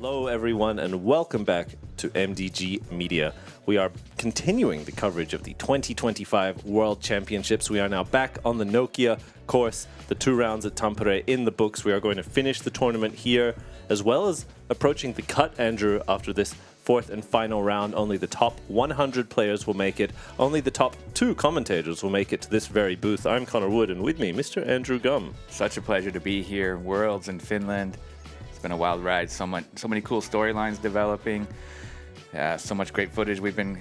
Hello everyone and welcome back to MDG Media. We are continuing the coverage of the 2025 World Championships. We are now back on the Nokia course, the 2 rounds at Tampere in the books. We are going to finish the tournament here, as well as approaching the cut, Andrew, after this 4th and final round. Only the top 100 players will make it. Only the top 2 commentators will make it to this very booth. I'm Connor Wood, and with me, Mr. Andrew Gum. Such a pleasure to be here. Worlds in Finland. It's been a wild ride. So many cool storylines developing. So much great footage we've been,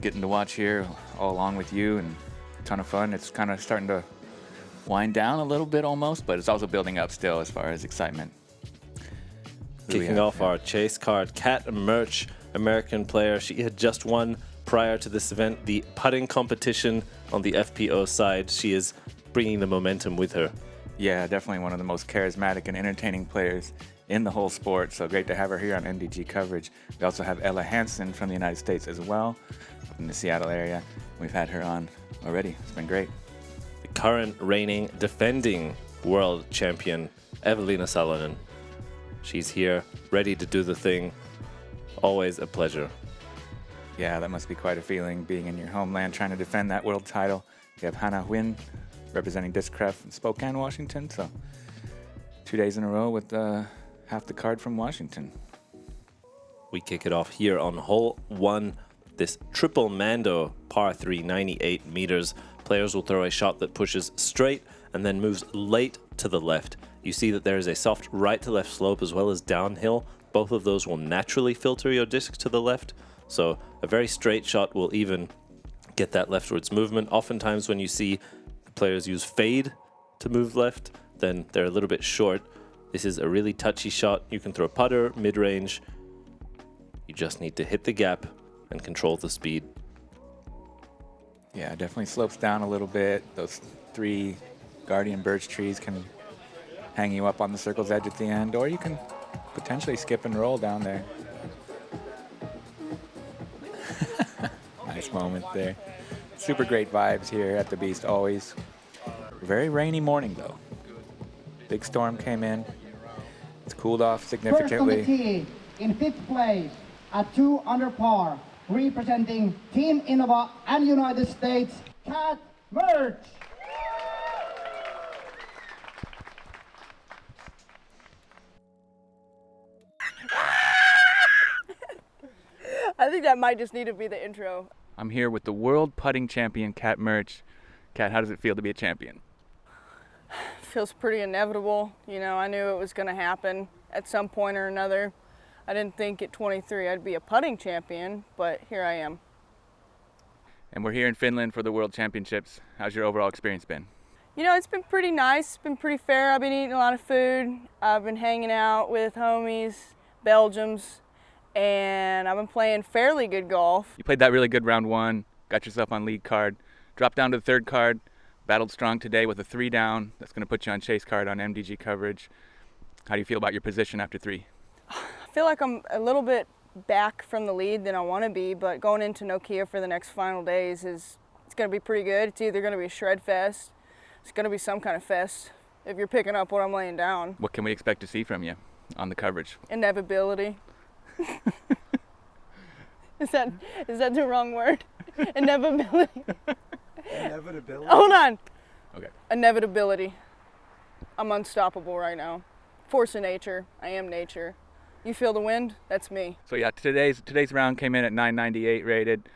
getting to watch here all along with you, and a ton of fun. It's kind of starting to wind down a little bit almost, but it's also building up still as far as excitement. Kicking off our chase card, Kat Mertsch, American player. She had just won prior to this event the putting competition on the FPO side. She is bringing the momentum with her. Yeah, definitely one of the most charismatic and entertaining players in the whole sport. So great to have her here on MDG coverage. We also have Hansen from the United States as well, up in the Seattle area. We've had her on already. It's been great. The current reigning, defending world champion, Eveliina Salonen. She's here, ready to do the thing. Always a pleasure. Yeah, that must be quite a feeling, being in your homeland, trying to defend that world title. We have Hanna Huynh, representing Discref in Spokane, Washington. So 2 days in a row with half the card from Washington. We kick it off here on hole 1. This triple Mando par 3, 98 meters. Players will throw a shot that pushes straight and then moves late to the left. You see that there is a soft right to left slope as well as downhill. Both of those will naturally filter your disc to the left. So a very straight shot will even get that leftwards movement. Oftentimes when you see the players use fade to move left, then they're a little bit short. This is a really touchy shot. You can throw putter, mid-range. You just need to hit the gap and control the speed. Yeah, definitely slopes down a little bit. Those 3 guardian birch trees can hang you up on the circle's edge at the end, or you can potentially skip and roll down there. Nice moment there. Super great vibes here at the Beast always. Very rainy morning though. Big storm came in. It's cooled off significantly. First on the tee, in 5th place, at 2 under par, representing Team Innova and United States, Kat Mertsch. I think that might just need to be the intro. I'm here with the world putting champion, Kat Mertsch. Kat, how does it feel to be a champion? Feels pretty inevitable. I knew it was going to happen at some point or another. I didn't think at 23 I'd be a putting champion, but here I am. And we're here in Finland for the World Championships. How's your overall experience been? It's been pretty nice. It's been pretty fair. I've been eating a lot of food. I've been hanging out with homies, Belgians, and I've been playing fairly good golf. You played that really good round 1, got yourself on lead card, dropped down to the 3rd card, battled strong today with a 3 down. That's going to put you on chase card on MDG coverage. How do you feel about your position after 3? I feel like I'm a little bit back from the lead than I want to be, but going into Nokia for the next final days it's going to be pretty good. It's either going to be a shred fest, it's going to be some kind of fest if you're picking up what I'm laying down. What can we expect to see from you on the coverage? Inevitability. Is that the wrong word? Inevitability. Inevitability? Hold on. Okay. Inevitability. I'm unstoppable right now. Force of nature. I am nature. You feel the wind? That's me. So yeah, today's round came in at 998 rated.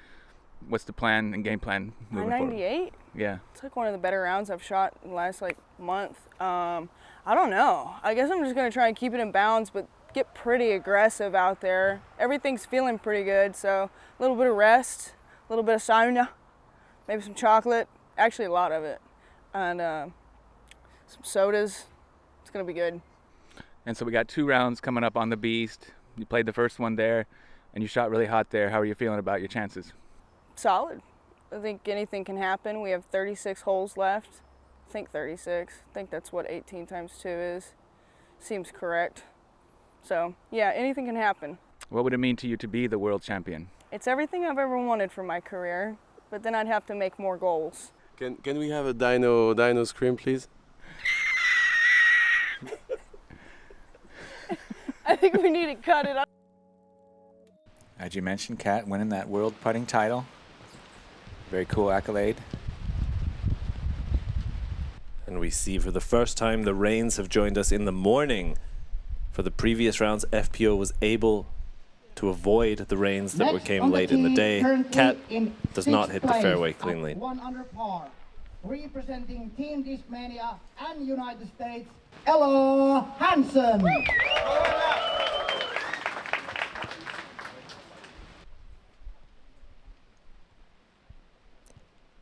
What's the plan and game plan moving forward? 998? Yeah. It's like one of the better rounds I've shot in the last month. I don't know. I guess I'm just gonna try and keep it in bounds, but get pretty aggressive out there. Everything's feeling pretty good, so a little bit of rest, a little bit of sauna, maybe some chocolate, actually a lot of it, and some sodas. It's gonna be good. And so we got 2 rounds coming up on the Beast. You played the first one there, and you shot really hot there. How are you feeling about your chances? Solid. I think anything can happen. We have 36 holes left. I think 36. I think that's what 18 times 2 is. Seems correct. So, yeah, anything can happen. What would it mean to you to be the world champion? It's everything I've ever wanted for my career, but then I'd have to make more goals. Can we have a dino scream, please? I think we need to cut it off. As you mentioned, Kat winning that world putting title. Very cool accolade. And we see for the first time the rains have joined us in the morning. For the previous rounds, FPO was able to avoid the rains that came late in the day. Kat does not hit the fairway cleanly. 1 under par. Representing Team Discmania and United States, hello, Hansen.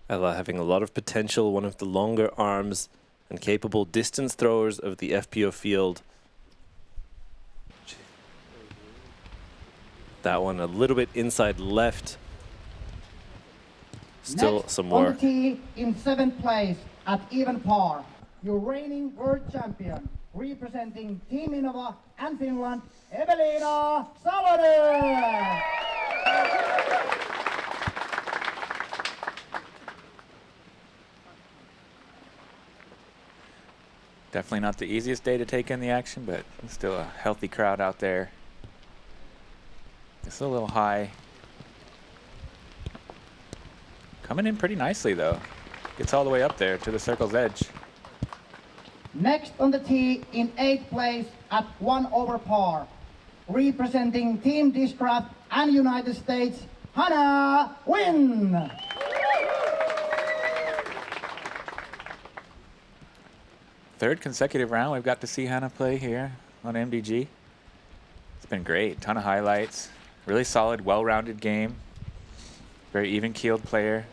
Ella having a lot of potential, one of the longer arms and capable distance throwers of the FPO field. That one a little bit inside left. Still Next some on work. the tee in 7th place at even par, your reigning world champion, representing Team Innova and Finland, Eveliina Salonen. Definitely not the easiest day to take in the action, but still a healthy crowd out there. It's a little high. Coming in pretty nicely though. Gets all the way up there to the circle's edge. Next on the tee in 8th place at 1 over par, representing Team Discraft and United States, Hanna Huynh. Third consecutive round we've got to see Hanna play here on MDG. It's been great, ton of highlights. Really solid, well-rounded game. Very even-keeled player.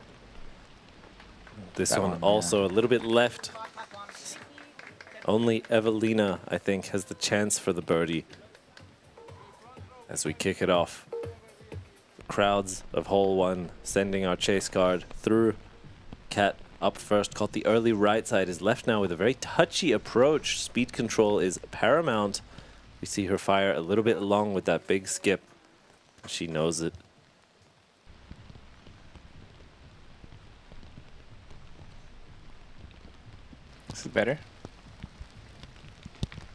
This That one one, also a little bit left. Only Eveliina, I think, has the chance for the birdie. As we kick it off. The crowds of hole 1 sending our chase card through. Kat up first, caught the early right side, is left now with a very touchy approach. Speed control is paramount. We see her fire a little bit long with that big skip. She knows it. This is better.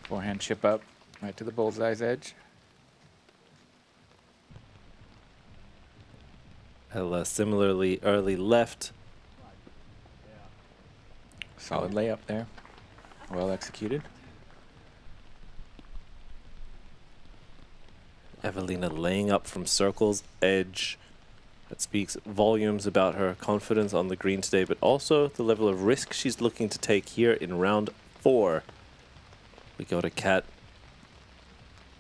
Forehand chip up right to the bullseye's edge. Ella similarly early left. Solid layup there. Well executed. Eveliina laying up from circle's edge. That speaks volumes about her confidence on the green today, but also the level of risk she's looking to take here in round 4. We go to Kat.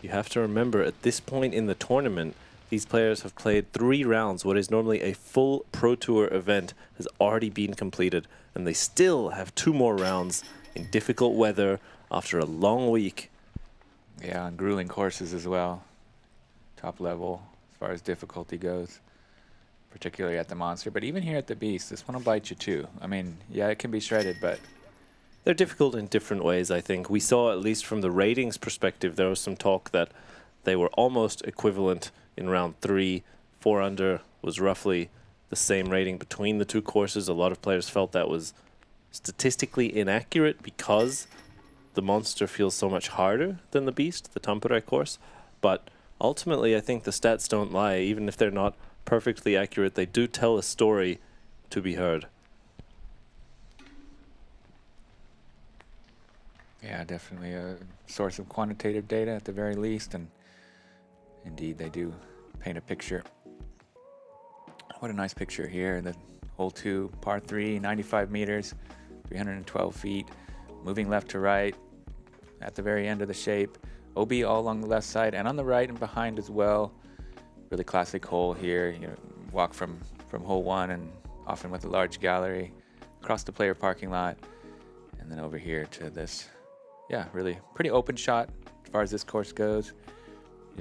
You have to remember, at this point in the tournament, these players have played 3 rounds. What is normally a full Pro Tour event has already been completed, and they still have 2 more rounds in difficult weather after a long week. Yeah, on grueling courses as well. Top level as far as difficulty goes, particularly at the Monster. But even here at the Beast, this one will bite you too. I mean, yeah, it can be shredded, but they're difficult in different ways, I think. We saw, at least from the ratings perspective, there was some talk that they were almost equivalent in round 3. 4 under was roughly the same rating between the 2 courses. A lot of players felt that was statistically inaccurate because the Monster feels so much harder than the Beast, the Tampere course. But ultimately, I think the stats don't lie. Even if they're not perfectly accurate, they do tell a story to be heard. yeah, definitely a source of quantitative data at the very least, and indeed they do paint a picture. What a nice picture here. The hole 2, par 3, 95 meters, 312 feet, moving left to right at the very end of the shape. OB all along the left side and on the right and behind as well. Really classic hole here. You know, walk from hole 1 and often with a large gallery across the player parking lot, and then over here to this, yeah, really pretty open shot as far as this course goes.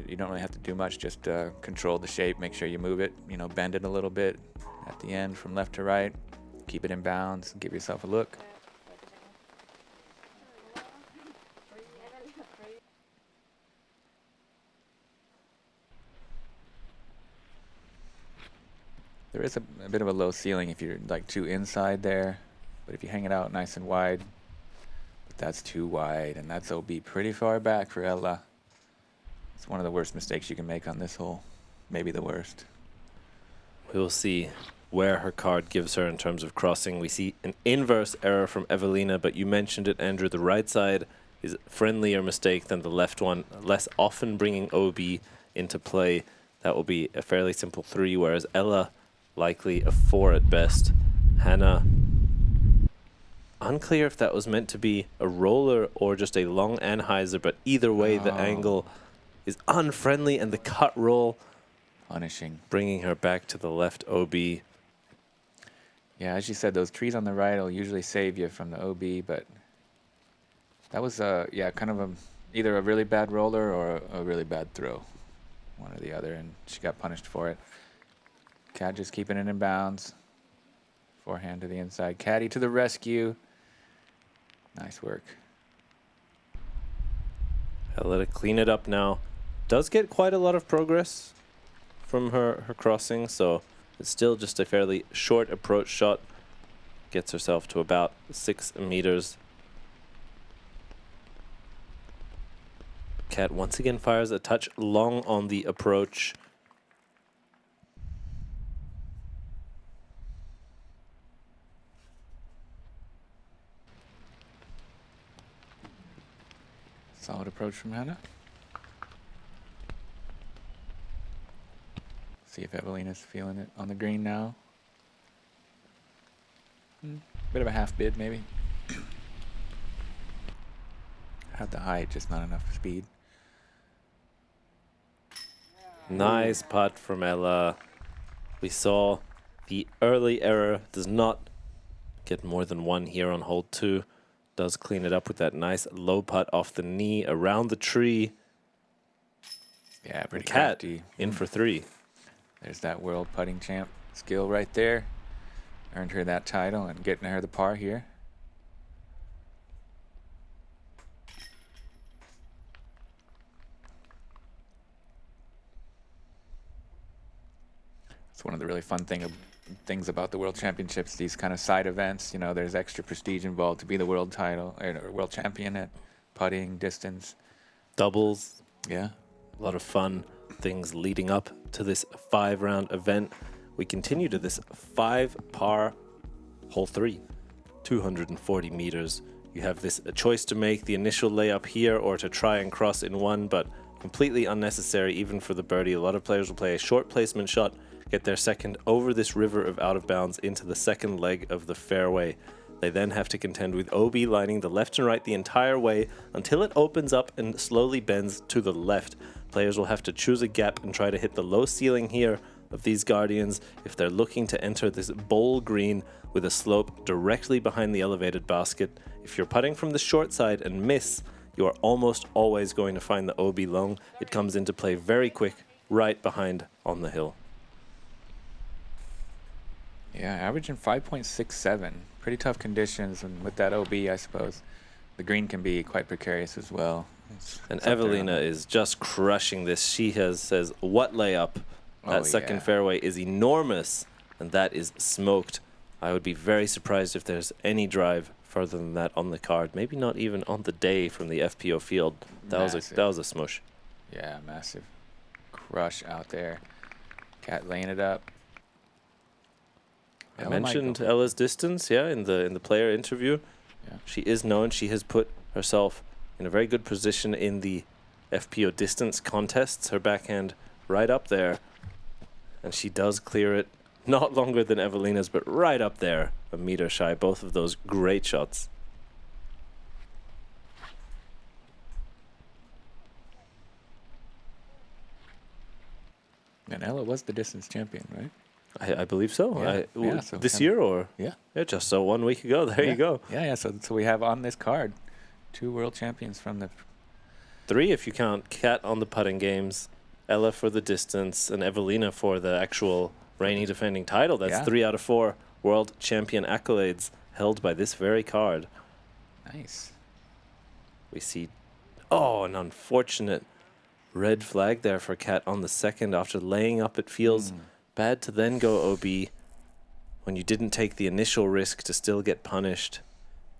You don't really have to do much, just control the shape, make sure you move it, you know, bend it a little bit at the end from left to right, keep it in bounds, and give yourself a look. There is a bit of a low ceiling if you're like too inside there, but if you hang it out nice and wide, but that's too wide, and that's OB pretty far back for Ella. It's one of the worst mistakes you can make on this hole. Maybe the worst. We will see where her card gives her in terms of crossing. We see an inverse error from Eveliina, but you mentioned it, Andrew. The right side is a friendlier mistake than the left one, less often bringing OB into play. That will be a fairly simple 3, whereas Ella likely a 4 at best. Hanna, unclear if that was meant to be a roller or just a long anhyzer, but either way, the angle is unfriendly, and the cut roll Punishing. bringing her back to the left OB. Yeah, as you said, those trees on the right will usually save you from the OB, but that was yeah, kind of either a really bad roller or a really bad throw, one or the other, and she got punished for it. Cat just keeping it in bounds. Forehand to the inside. Caddy to the rescue. Nice work. Ella to clean it up now. Does get quite a lot of progress from her crossing, so it's still just a fairly short approach shot. Gets herself to about 6 meters. Cat once again fires a touch long on the approach. Solid approach from Hanna. See if Eveliina's feeling it on the green now. Bit of a half bid, maybe. Had the height, just not enough speed. Nice putt from Ella. We saw the early error does not get more than 1 here on hole 2. Does clean it up with that nice low putt off the knee around the tree. Yeah, pretty Cat crafty. in for 3. There's that world putting champ skill right there. Earned her that title and getting her the par here. It's one of the really fun things about the World Championships, these kind of side events. You know, there's extra prestige involved to be the world title or world champion at putting, distance. Doubles. Yeah. A lot of fun things leading up to this 5-round event. We continue to this 5-par hole 3, 240 meters. You have this a choice to make, the initial layup here or to try and cross in one, but completely unnecessary even for the birdie. A lot of players will play a short placement shot, get their second over this river of out of bounds into the second leg of the fairway. They then have to contend with OB lining the left and right the entire way until it opens up and slowly bends to the left. Players will have to choose a gap and try to hit the low ceiling here of these Guardians if they're looking to enter this bowl green with a slope directly behind the elevated basket. If you're putting from the short side and miss, you are almost always going to find the OB long. It comes into play very quick, right behind on the hill. Yeah, averaging 5.67. Pretty tough conditions, and with that OB, I suppose, the green can be quite precarious as well. And Eveliina is just crushing this. She says, what layup? That second fairway is enormous, and that is smoked. I would be very surprised if there's any drive further than that on the card. Maybe not even on the day from the FPO field. That was a smush. Yeah, massive crush out there. Cat laying it up. I mentioned Ella's distance, in the player interview. Yeah. She is known. She has put herself in a very good position in the FPO distance contests. Her backhand right up there, and she does clear it. Not longer than Eveliina's, but right up there, a meter shy. Both of those great shots. And Ella was the distance champion, right? I believe so. Yeah. So this year or? Yeah. Yeah, just so 1 week ago. There you go. Yeah. So we have on this card 2 world champions from the 3 if you count Kat on the putting games, Ella for the distance, and Eveliina for the actual reigning defending title. That's 3 out of 4 world champion accolades held by this very card. Nice. We see, an unfortunate red flag there for Kat on the second after laying up. It feels bad to then go OB when you didn't take the initial risk to still get punished.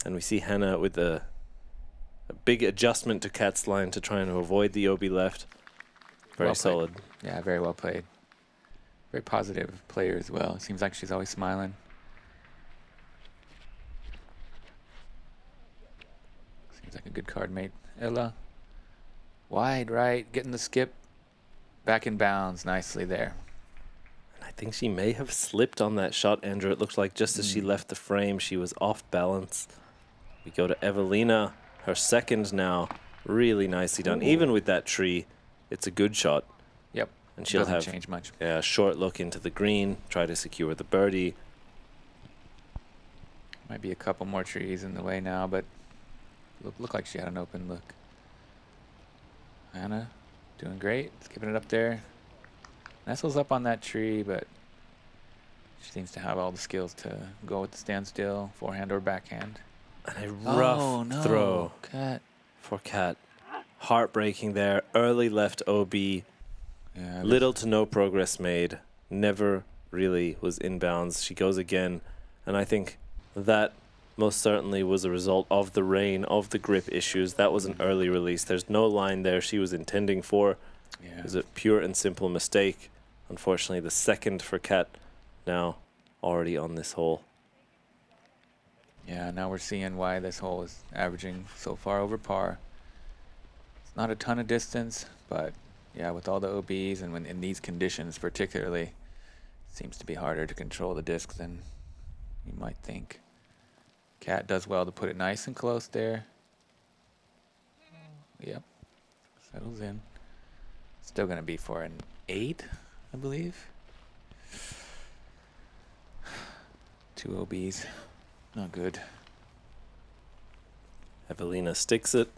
And we see Hanna with a big adjustment to Kat's line to try and avoid the OB left. Very Well played. solid. Yeah, very well played. Very positive player as well. Seems like she's always smiling. Seems like a good card mate. Ella. Wide right, getting the skip. Back in bounds nicely there. And I think she may have slipped on that shot, Andrew. It looked like just as she left the frame, she was off balance. We go to Eveliina, her second now. Really nicely done. Even with that tree, it's a good shot. Yep. And she'll Doesn't have change much. a short look into the green, try to secure the birdie. Might be a couple more trees in the way now, but look like she had an open look. Hanna doing great. Skipping it up there. Nestles up on that tree, but she seems to have all the skills to go with the standstill, forehand or backhand. And a rough throw Cat. for Kat. Heartbreaking there. Early left OB. Yeah, Little to no progress made. Never really was inbounds. She goes again. And I think that most certainly was a result of the rain, of the grip issues. That was an early release. There's no line there she was intending for. yeah. It was a pure and simple mistake. Unfortunately, the second for Kat now already on this hole. Yeah, now we're seeing why this hole is averaging so far over par. It's not a ton of distance, but yeah, with all the OBs and when in these conditions particularly, it seems to be harder to control the disc than you might think. Cat does well to put it nice and close there. Yep, settles in. Still going to be for an 8, I believe. 2 OBs. Not good. Eveliina sticks it.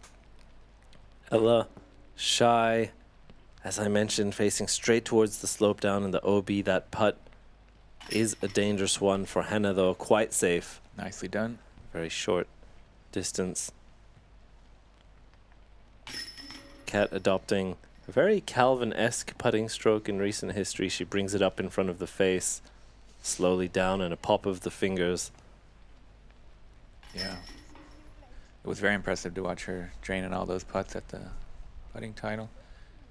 Ella, shy, as I mentioned, facing straight towards the slope down in the OB. That putt is a dangerous one for Hanna, though. Quite safe. Nicely done. Very short distance. Kat adopting a very Calvin-esque putting stroke in recent history. She brings it up in front of the face, slowly down, and a pop of the fingers. Yeah. It was very impressive to watch her draining all those putts at the putting title.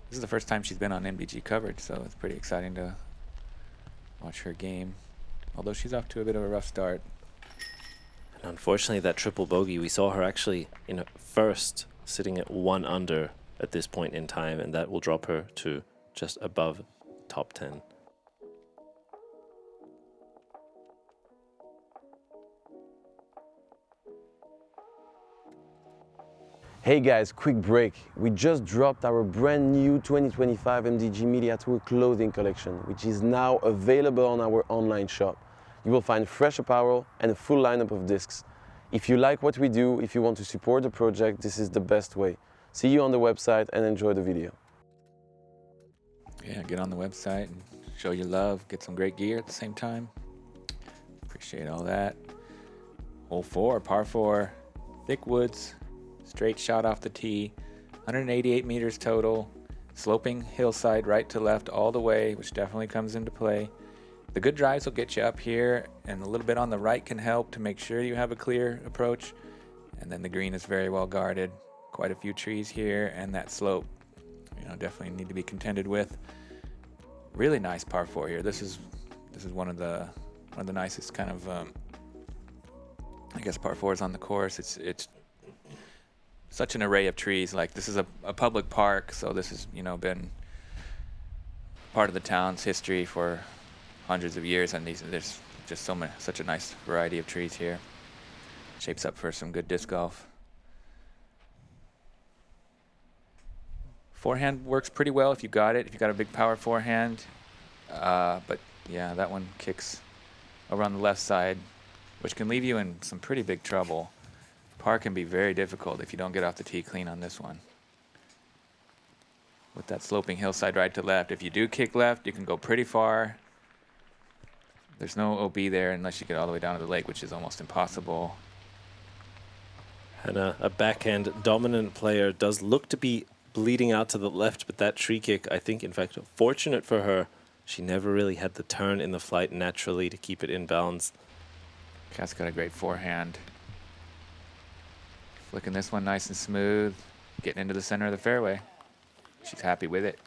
This is the first time she's been on MDG coverage, so it's pretty exciting to watch her game. Although she's off to a bit of a rough start. And unfortunately, that triple bogey, we saw her actually in first, sitting at 1 under at this point in time, and that will drop her to just above top 10. Hey guys, quick break. We just dropped our brand new 2025 MDG Media Tour clothing collection, which is now available on our online shop. You will find fresh apparel and a full lineup of discs. If you like what we do, if you want to support the project, this is the best way. See you on the website and enjoy the video. Yeah, get on the website and show your love, get some great gear at the same time. Appreciate all that. Hole 4, par 4, thick woods, straight shot off the tee, 188 meters total, sloping hillside right to left all the way, which definitely comes into play. The good drives will get you up here, and a little bit on the right can help to make sure you have a clear approach. And then the green is very well guarded. Quite a few trees here, and that slope, definitely need to be contended with. Really nice par 4 here. This is one of the nicest kind of I guess par 4s on the course. It's such an array of trees. Like, this is a public park, so this has been part of the town's history for hundreds of years, and there's just such a nice variety of trees here. Shapes up for some good disc golf. Forehand works pretty well if you got it, if you got a big power forehand. But yeah, that one kicks over on the left side, which can leave you in some pretty big trouble. Par can be very difficult if you don't get off the tee clean on this one. With that sloping hillside right to left, if you do kick left, you can go pretty far. There's no OB there unless you get all the way down to the lake, which is almost impossible. And a backhand dominant player does look to be bleeding out to the left, but that tree kick, I think, in fact, fortunate for her, she never really had the turn in the flight naturally to keep it in bounds. Kat's got a great forehand. Flicking this one nice and smooth, getting into the center of the fairway. She's happy with it.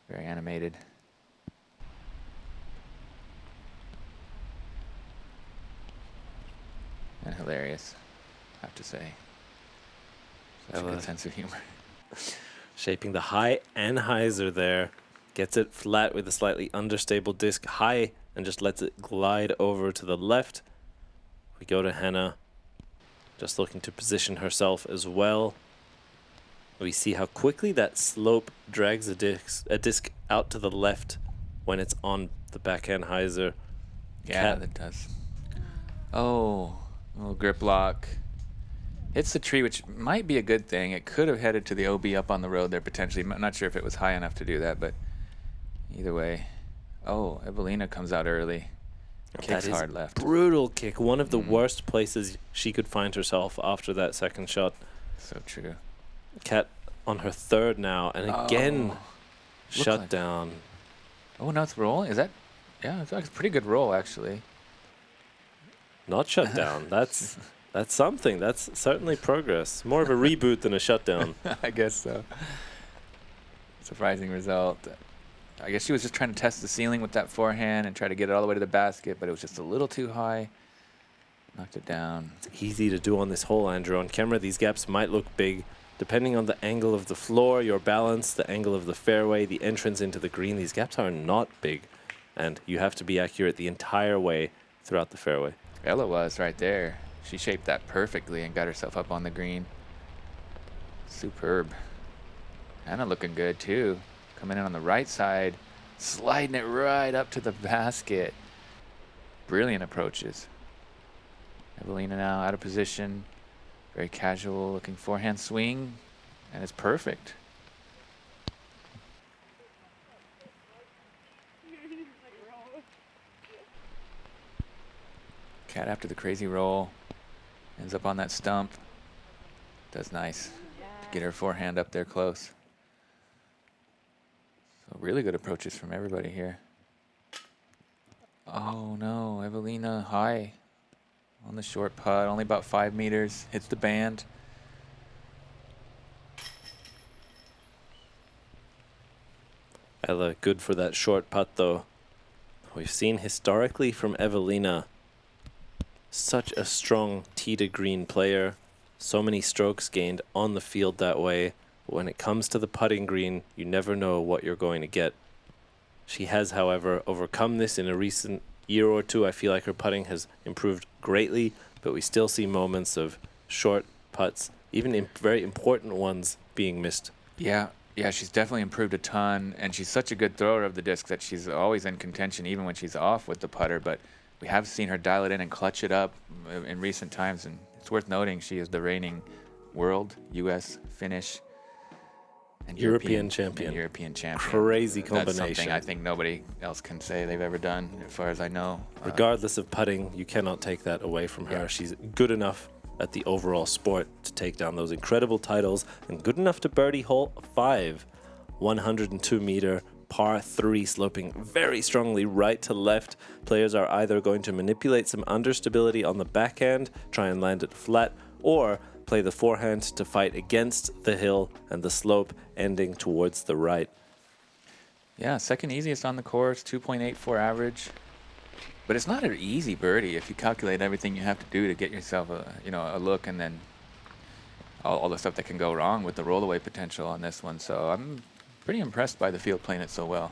Very animated. And hilarious, I have to say. Such a good sense of humor. Shaping the high anhyzer there. Gets it flat with a slightly understable disc high and just lets it glide over to the left. We go to Hanna, just looking to position herself as well. We see how quickly that slope drags a disc out to the left when it's on the backhand hyzer. Yeah, that does. Oh, a little grip lock. Hits the tree, which might be a good thing. It could have headed to the OB up on the road there potentially. I'm not sure if it was high enough to do that, but either way. Oh, Eveliina comes out early. Kicks hard left. Brutal kick. One of the worst places she could find herself after that second shot. So true. Kat on her third now, and again shut down. Oh, now it's rolling. Is that? Yeah, it's a pretty good roll actually. Not shut down. That's something. That's certainly progress. More of a reboot than a shutdown. I guess so. Surprising result. I guess she was just trying to test the ceiling with that forehand and try to get it all the way to the basket, but it was just a little too high. Knocked it down. It's easy to do on this hole, Andrew. On camera, these gaps might look big. Depending on the angle of the floor, your balance, the angle of the fairway, the entrance into the green, these gaps are not big. And you have to be accurate the entire way throughout the fairway. Ella was right there. She shaped that perfectly and got herself up on the green. Superb. Hanna looking good too. Coming in on the right side, sliding it right up to the basket. Brilliant approaches. Eveliina now out of position. Very casual looking forehand swing, and it's perfect. Kat after the crazy roll. Ends up on that stump. Does nice to get her forehand up there close. So really good approaches from everybody here. Oh no, Eveliina high on the short putt, only about 5 meters, hits the band. Ella, good for that short putt though. We've seen historically from Eveliina such a strong tee to green player. So many strokes gained on the field that way. But when it comes to the putting green, you never know what you're going to get. She has, however, overcome this in a recent year or two. I feel like her putting has improved greatly, but we still see moments of short putts, even very important ones, being missed. Yeah, she's definitely improved a ton, and she's such a good thrower of the disc that she's always in contention, even when she's off with the putter. But we have seen her dial it in and clutch it up in recent times, and it's worth noting she is the reigning world, U.S., Finnish, and European champion. Crazy combination. That's something I think nobody else can say they've ever done, as far as I know. Regardless of putting, you cannot take that away from her. Yeah. She's good enough at the overall sport to take down those incredible titles, and good enough to birdie hole 5, 102-meter par 3, sloping very strongly right to left. Players are either going to manipulate some understability on the backhand, try and land it flat, or play the forehand to fight against the hill and the slope ending towards the right. Yeah, second easiest on the course, 2.84 average. But it's not an easy birdie if you calculate everything you have to do to get yourself a look, and then all the stuff that can go wrong with the rollaway potential on this one. So I'm pretty impressed by the field playing it so well.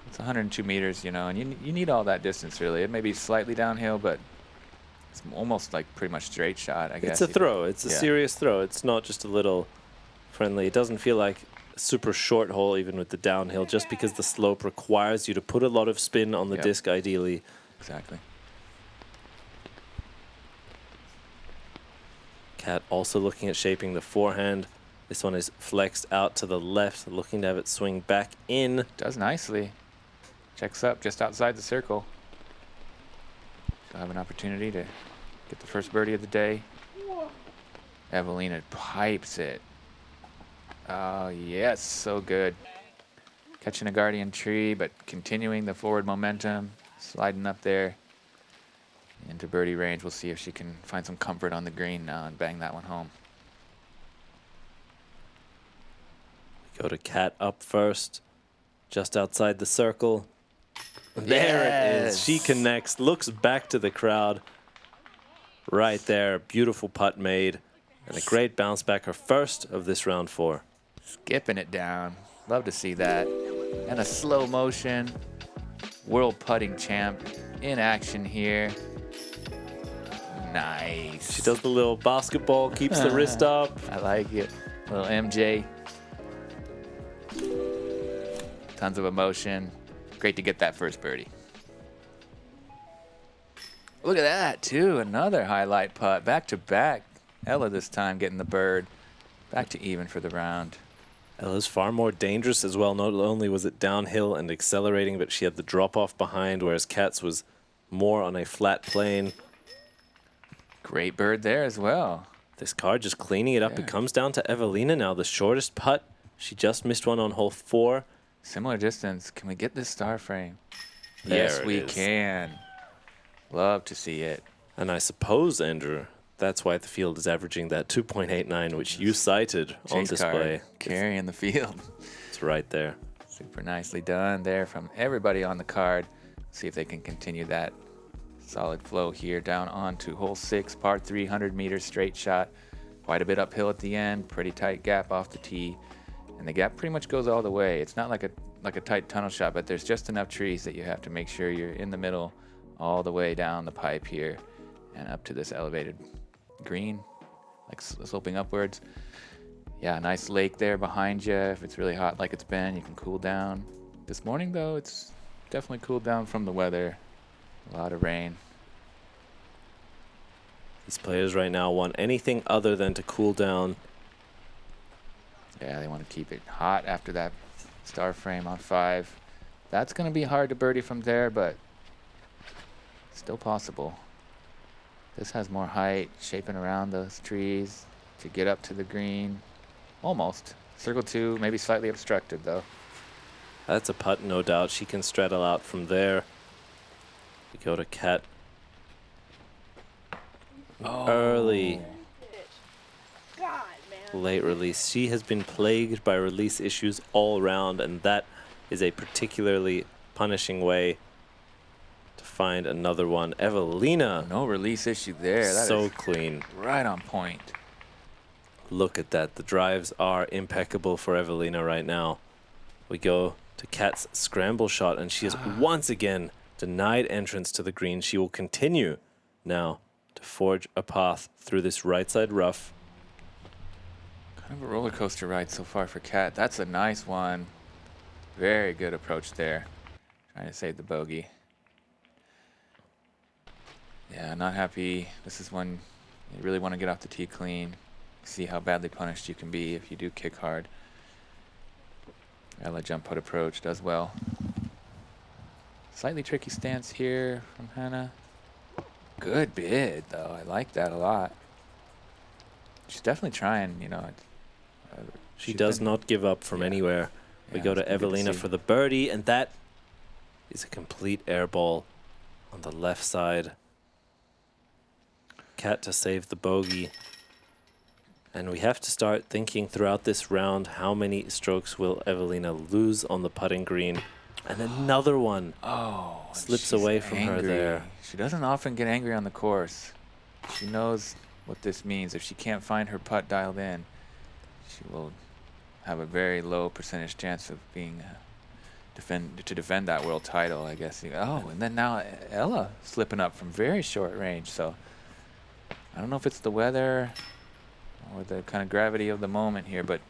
It's 102 meters, and you need all that distance really. It may be slightly downhill, but it's almost like pretty much straight shot, I guess. It's a throw. It's a serious throw. It's not just a little friendly. It doesn't feel like a super short hole even with the downhill, just because the slope requires you to put a lot of spin on the disc ideally. Exactly. Kat also looking at shaping the forehand. This one is flexed out to the left, looking to have it swing back in. Does nicely. Checks up just outside the circle. She'll have an opportunity to get the first birdie of the day. Eveliina pipes it. Oh, yes, so good. Catching a guardian tree, but continuing the forward momentum, sliding up there into birdie range. We'll see if she can find some comfort on the green now and bang that one home. Go to Kat up first. Just outside the circle. There it is. She connects, looks back to the crowd. Right there, beautiful putt made. And a great bounce back, her first of this round 4. Skipping it down. Love to see that. And a slow motion. World putting champ in action here. Nice. She does the little basketball, keeps the wrist up. I like it. Little MJ. Tons of emotion. Great to get that first birdie. Look at that, too. Another highlight putt. Back to back. Ella this time getting the bird. Back to even for the round. Ella's far more dangerous as well. Not only was it downhill and accelerating, but she had the drop off behind, whereas Kat's was more on a flat plane. Great bird there as well. This card just cleaning it up. It comes down to Eveliina now, the shortest putt. She just missed one on hole 4. Similar distance. Can we get this star frame? There Yes, it we is. can. Love to see it. And I suppose, Andrew, that's why the field is averaging that 2.89, which you cited on Chase display. card carrying the field. It's right there. Super nicely done there from everybody on the card. See if they can continue that solid flow here down onto hole 6, par 3, 100-meter straight shot. Quite a bit uphill at the end. Pretty tight gap off the tee. And the gap pretty much goes all the way. It's not like a tight tunnel shot, but there's just enough trees that you have to make sure you're in the middle all the way down the pipe here and up to this elevated green, like sloping upwards. Yeah, nice lake there behind you. If it's really hot like it's been, you can cool down. This morning, though, it's definitely cooled down from the weather. A lot of rain. These players right now want anything other than to cool down. Yeah, they want to keep it hot after that star frame on 5. That's going to be hard to birdie from there, but still possible. This has more height, shaping around those trees to get up to the green. Almost. Circle 2, maybe slightly obstructed, though. That's a putt, no doubt. She can straddle out from there. We go to Kat. Early. God, man. Late release. She has been plagued by release issues all round, and that is a particularly punishing way to find another one. Eveliina. No release issue there. That So is clean. right on point. Look at that. The drives are impeccable for Eveliina right now. We go to Kat's scramble shot, and she has once again denied entrance to the green. She will continue now to forge a path through this right side rough. Kind of a roller coaster ride so far for Kat. That's a nice one. Very good approach there. Trying to save the bogey. Yeah, not happy. This is when you really want to get off the tee clean. See how badly punished you can be if you do kick hard. Ella jump putt approach does well. Slightly tricky stance here from Hanna. Good bid, though. I like that a lot. She's definitely trying, you know. She does not give up from anywhere. We Yeah, go to it's been good to Eveliina see. for the birdie, and that is a complete air ball on the left side. Kat to save the bogey. And we have to start thinking throughout this round, how many strokes will Eveliina lose on the putting green? And another one slips she's away from her angry. there. She doesn't often get angry on the course. She knows what this means. If she can't find her putt dialed in, she will have a very low percentage chance of being to defend that world title, I guess. Oh, and then now Ella slipping up from very short range. So I don't know if it's the weather or the kind of gravity of the moment here, but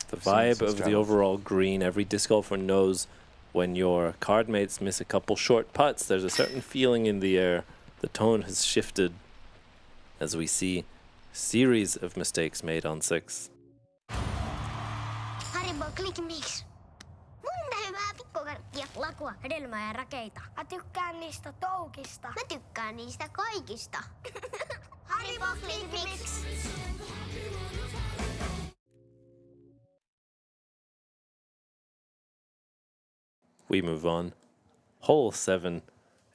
The I've seen vibe some of the struggles. overall green, every disc golfer knows when your card mates miss a couple short putts, there's a certain feeling in the air. The tone has shifted as we see series of mistakes made on 6. Haribo, click mix. Monta hyvää pikkukarkkia, lakua, hedelmää ja rakeita. Mä tykkään niistä toukista. Mä tykkään niistä kaikista. Haribo, click mix. We move on. Hole 7,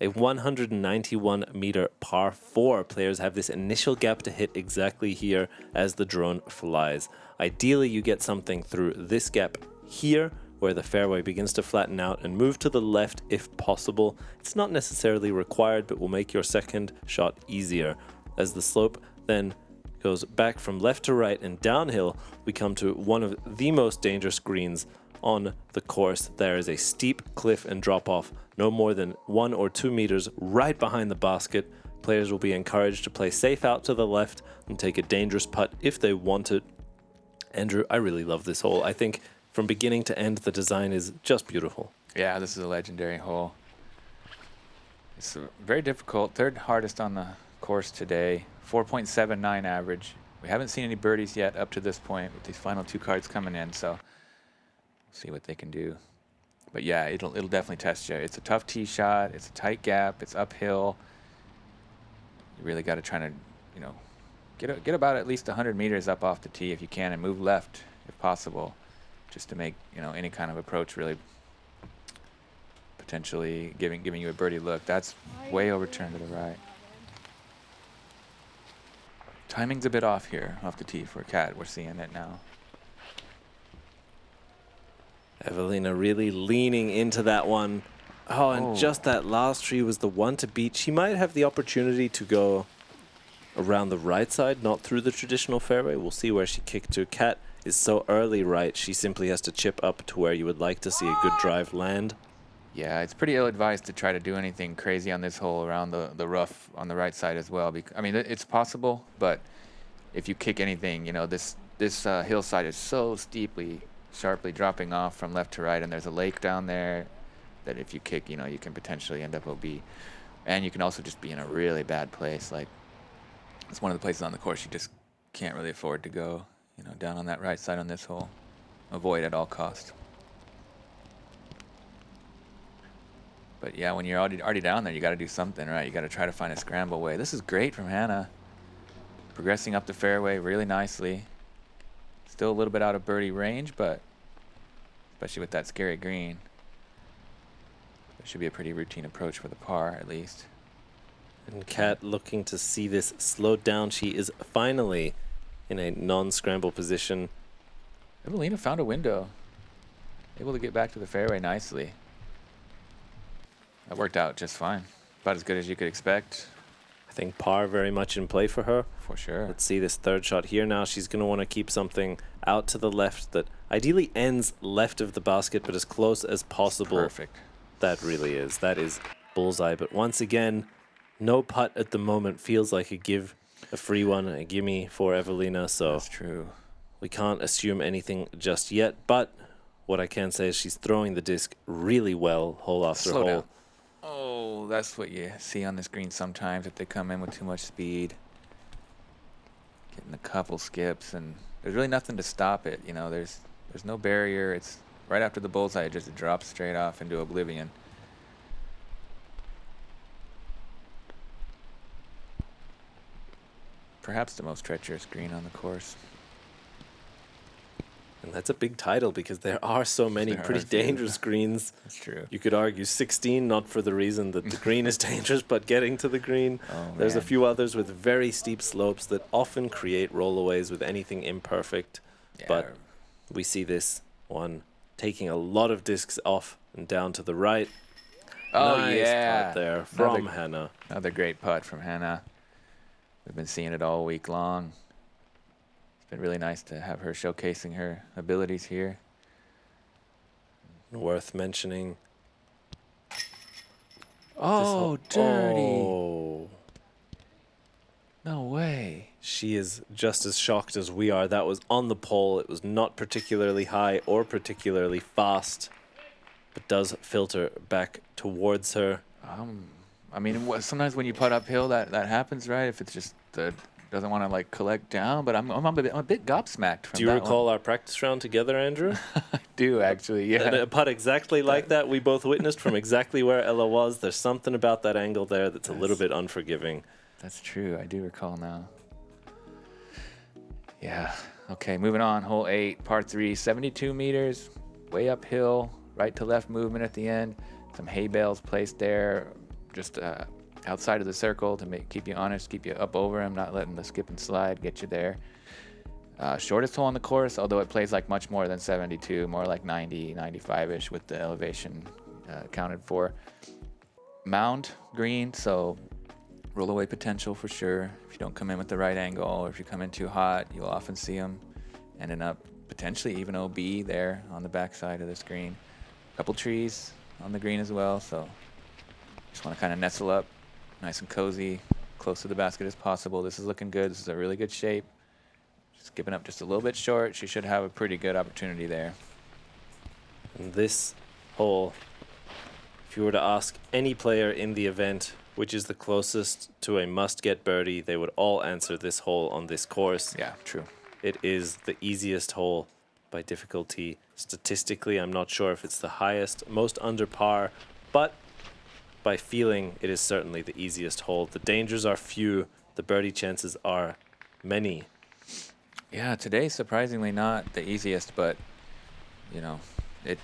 a 191-meter par 4. Players have this initial gap to hit exactly here as the drone flies. Ideally, you get something through this gap here where the fairway begins to flatten out and move to the left if possible. It's not necessarily required, but will make your second shot easier. As the slope then goes back from left to right and downhill, we come to one of the most dangerous greens on the course. There is a steep cliff and drop off, no more than 1 or 2 meters right behind the basket. Players will be encouraged to play safe out to the left and take a dangerous putt if they want it. Andrew, I really love this hole. I think from beginning to end, the design is just beautiful. Yeah, this is a legendary hole. It's very difficult, third hardest on the course today, 4.79 average. We haven't seen any birdies yet up to this point with these final 2 cards coming in, so we'll see what they can do. But yeah, it'll definitely test you. It's a tough tee shot, it's a tight gap, it's uphill. You really got to try to, you know, get about at least 100 meters up off the tee if you can, and move left if possible, just to make, you know, any kind of approach really potentially giving you a birdie look. That's way overturned to the right. Timing's a bit off here off the tee for Kat. We're seeing it now. Eveliina really leaning into that one. Oh, and just that last tree was the one to beat. She might have the opportunity to go around the right side, not through the traditional fairway. We'll see where she kicked to. Kat is so early right, she simply has to chip up to where you would like to see a good drive land. Yeah, it's pretty ill-advised to try to do anything crazy on this hole around the rough on the right side as well. I mean, it's possible, but if you kick anything, you know, this hillside is so sharply dropping off from left to right, and there's a lake down there that if you kick, you know, you can potentially end up OB. And you can also just be in a really bad place. Like, it's one of the places on the course you just can't really afford to go, you know, down on that right side on this hole. Avoid at all costs. But yeah, when you're already down there, you got to do something, right? You got to try to find a scramble way. This is great from Hanna. Progressing up the fairway really nicely. Still a little bit out of birdie range, but especially with that scary green, it should be a pretty routine approach for the par, at least. And Kat looking to see this slowed down. She is finally in a non-scramble position. Eveliina found a window. Able to get back to the fairway nicely. That worked out just fine. About as good as you could expect. I think par very much in play for her. For sure. Let's see this third shot here now. She's going to want to keep something out to the left that ideally ends left of the basket, but as close as possible. Perfect. That really is. That is bullseye. But once again, no putt at the moment. Feels like a free one, a gimme for Eveliina. So that's true. We can't assume anything just yet. But what I can say is she's throwing the disc really well, hole after Slow hole. down. Oh, that's what you see on the screen sometimes if they come in with too much speed. Getting a couple skips, and there's really nothing to stop it. You know, there's no barrier. It's right after the bullseye, it just drops straight off into oblivion. Perhaps the most treacherous green on the course. And that's a big title because there are so many pretty dangerous greens. That's true. You could argue 16, not for the reason that the green is dangerous, but getting to the green. There's a few others with very steep slopes that often create rollaways with anything imperfect. Yeah. But we see this one taking a lot of discs off and down to the right. Oh, nice yeah. putt there from Hanna. Another great putt from Hanna. We've been seeing it all week long. Been really nice to have her showcasing her abilities here. Worth mentioning. Oh, dirty. Oh. No way. She is just as shocked as we are. That was on the pole. It was not particularly high or particularly fast, but does filter back towards her. I mean, sometimes when you putt uphill, that happens, right? If it's just doesn't want to like collect down, but I'm a bit gobsmacked from that. Do you recall our practice round together, Andrew? I do, actually, yeah. And a putt exactly like that we both witnessed from exactly where Ella was. There's something about that angle there that's a little bit unforgiving. That's true. I do recall now. Yeah. Okay, moving on. Hole 8, par 3, 72 meters, way uphill, right to left movement at the end. Some hay bales placed there, just outside of the circle to keep you honest, keep you up over him, not letting the skip and slide get you there. Shortest hole on the course, although it plays like much more than 72, more like 90, 95-ish with the elevation accounted for. Mound green, so roll away potential for sure. If you don't come in with the right angle, or if you come in too hot, you'll often see them ending up potentially even OB there on the backside of this green. A couple trees on the green as well, so just want to kind of nestle up nice and cozy, close to the basket as possible. This is looking good. This is a really good shape. Just giving up just a little bit short. She should have a pretty good opportunity there. And this hole, if you were to ask any player in the event which is the closest to a must-get birdie, they would all answer this hole on this course. Yeah, true. It is the easiest hole by difficulty. Statistically, I'm not sure if it's the highest, most under par, but by feeling, it is certainly the easiest hole. The dangers are few, the birdie chances are many. Yeah, today surprisingly not the easiest, but you know, it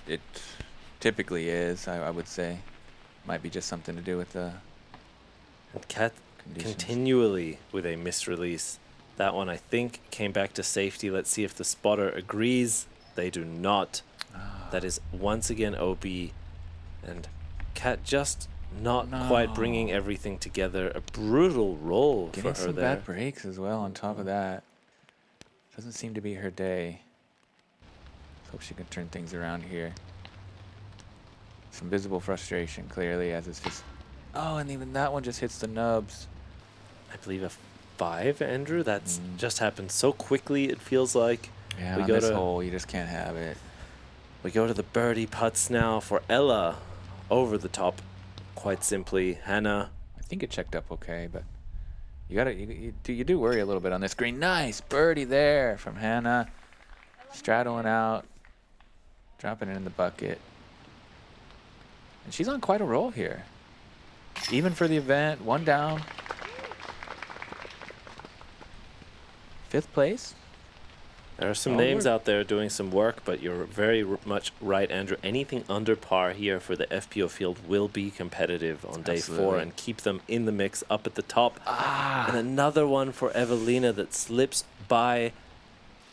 typically is, I would say. Might be just something to do with the And Kat conditions. continually with a misrelease. That one, I think, came back to safety. Let's see if the spotter agrees. They do not. That is once again OB. And Kat just not quite bringing everything together. A brutal roll Getting for her some there. bad breaks as well on top of that. Doesn't seem to be her day. Let's hope she can turn things around here. Some visible frustration, clearly, as it's just... Oh, and even that one just hits the nubs. I believe a 5, Andrew. That's just happened so quickly, it feels like. Yeah, We on go this to- hole, you just can't have it. We go to the birdie putts now for Ella. Over the top, quite simply. Hanna. I think it checked up okay, but you do worry a little bit on this green. Nice birdie there from Hanna. Straddling out, dropping it in the bucket. And she's on quite a roll here. Even for the event, 1 down. 5th place. There are some Oh, names Lord. out there doing some work, but you're very much right, Andrew. Anything under par here for the FPO field will be competitive on day 4 Absolutely. and keep them in the mix up at the top. Ah. And another one for Eveliina that slips by.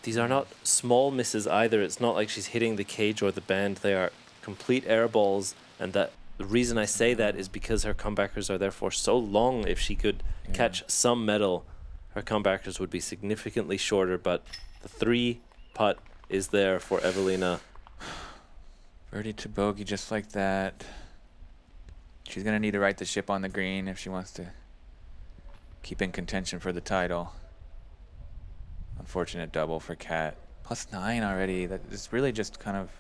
These are not small misses either. It's not like she's hitting the cage or the band. They are complete air balls, and that the reason I say that is because her comebackers are therefore so long. If she could catch some metal, her comebackers would be significantly shorter, but the 3 putt is there for Eveliina. Birdie to bogey just like that. She's going to need to right the ship on the green if she wants to keep in contention for the title. Unfortunate double for Kat. +9 already. That is really just kind of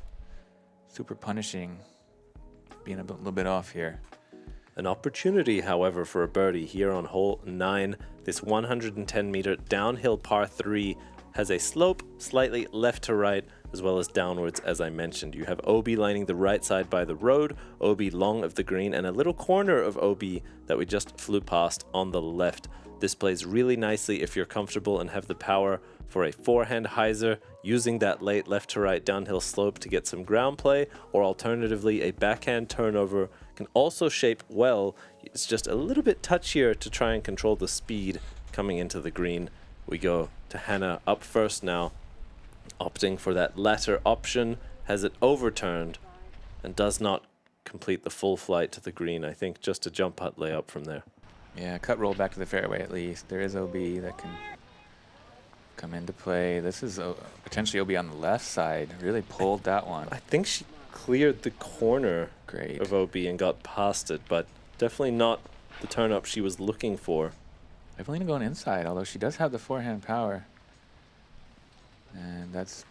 super punishing, being a little bit off here. An opportunity, however, for a birdie here on hole 9. This 110-meter downhill par 3 has a slope slightly left to right, as well as downwards, as I mentioned. You have OB lining the right side by the road, OB long of the green, and a little corner of OB that we just flew past on the left. This plays really nicely if you're comfortable and have the power for a forehand hyzer, using that late left to right downhill slope to get some ground play, or alternatively a backhand turnover can also shape well. It's just a little bit touchier to try and control the speed coming into the green. We go to Hanna up first now, opting for that latter option, has it overturned and does not complete the full flight to the green. I think just a jump putt layup from there. Yeah, cut roll back to the fairway at least. There is OB that can come into play. This is potentially OB on the left side. Really pulled that one. I think she cleared the corner Great. of OB and got past it, but definitely not the turn up she was looking for. Eveliina going inside, although she does have the forehand power. And that's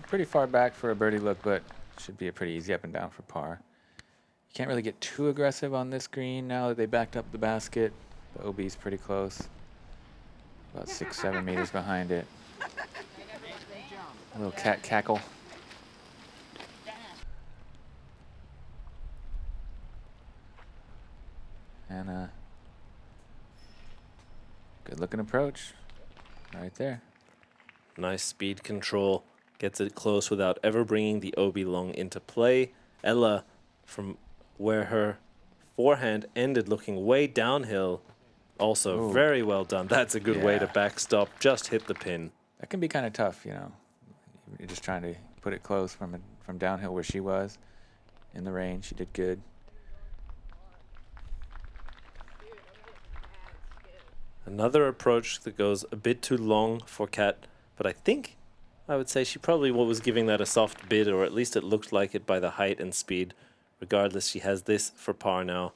pretty far back for a birdie look, but should be a pretty easy up and down for par. You can't really get too aggressive on this green now that they backed up the basket. The OB's pretty close. About 6-7 meters behind it. A little cat cackle. And good looking approach. Right there. Nice speed control, gets it close without ever bringing the OB long into play. Ella, from where her forehand ended looking way downhill, also Ooh. very well done. That's a good way to Yeah. backstop, just hit the pin. that can be kind of tough, you know. You're just trying to put it close from downhill where she was in the rain. She did good. Another approach that goes a bit too long for Kat, but I would say she probably was giving that a soft bid, or at least it looked like it by the height and speed. Regardless, she has this for par now.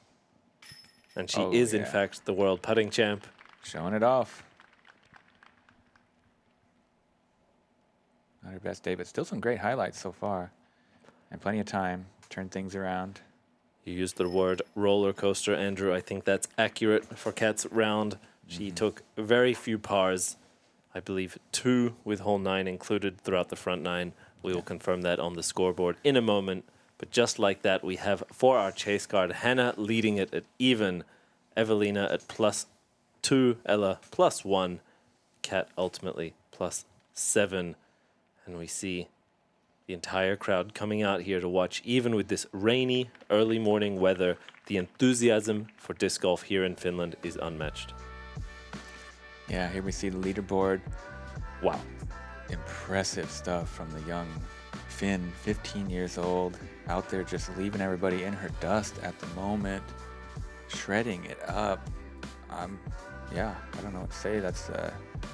And she is, in fact, the world putting champ. Showing it off. Not her best day, but still some great highlights so far. And plenty of time. Turn things around. You used the word roller coaster, Andrew. I think that's accurate for Kat's round. She took very few pars. I believe 2 with hole 9 included throughout the front 9. We will confirm that on the scoreboard in a moment. But just like that, we have for our chase card, Hanna leading it at even, Eveliina at +2, Ella +1, Kat ultimately +7. And we see the entire crowd coming out here to watch, even with this rainy early morning weather. The enthusiasm for disc golf here in Finland is unmatched. Yeah, here we see the leaderboard. Wow. Impressive stuff from the young Finn, 15 years old, out there just leaving everybody in her dust at the moment, shredding it up. Yeah, I don't know what to say. That's a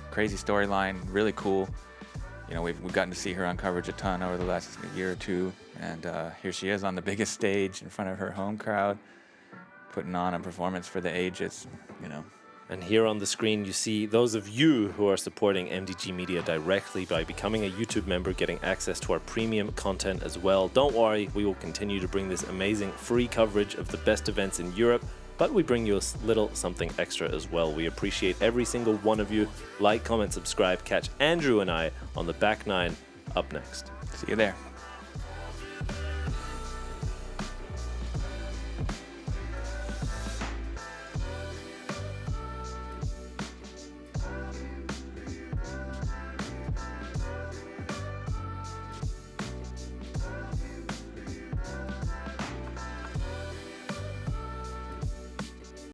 crazy storyline, really cool. You know, we've gotten to see her on coverage a ton over the last year or two, and here she is on the biggest stage in front of her home crowd, putting on a performance for the ages, you know. And here on the screen, you see those of you who are supporting MDG Media directly by becoming a YouTube member, getting access to our premium content as well. Don't worry, we will continue to bring this amazing free coverage of the best events in Europe, but we bring you a little something extra as well. We appreciate every single one of you. Like, comment, subscribe. Catch Andrew and I on the back 9 up next. See you there.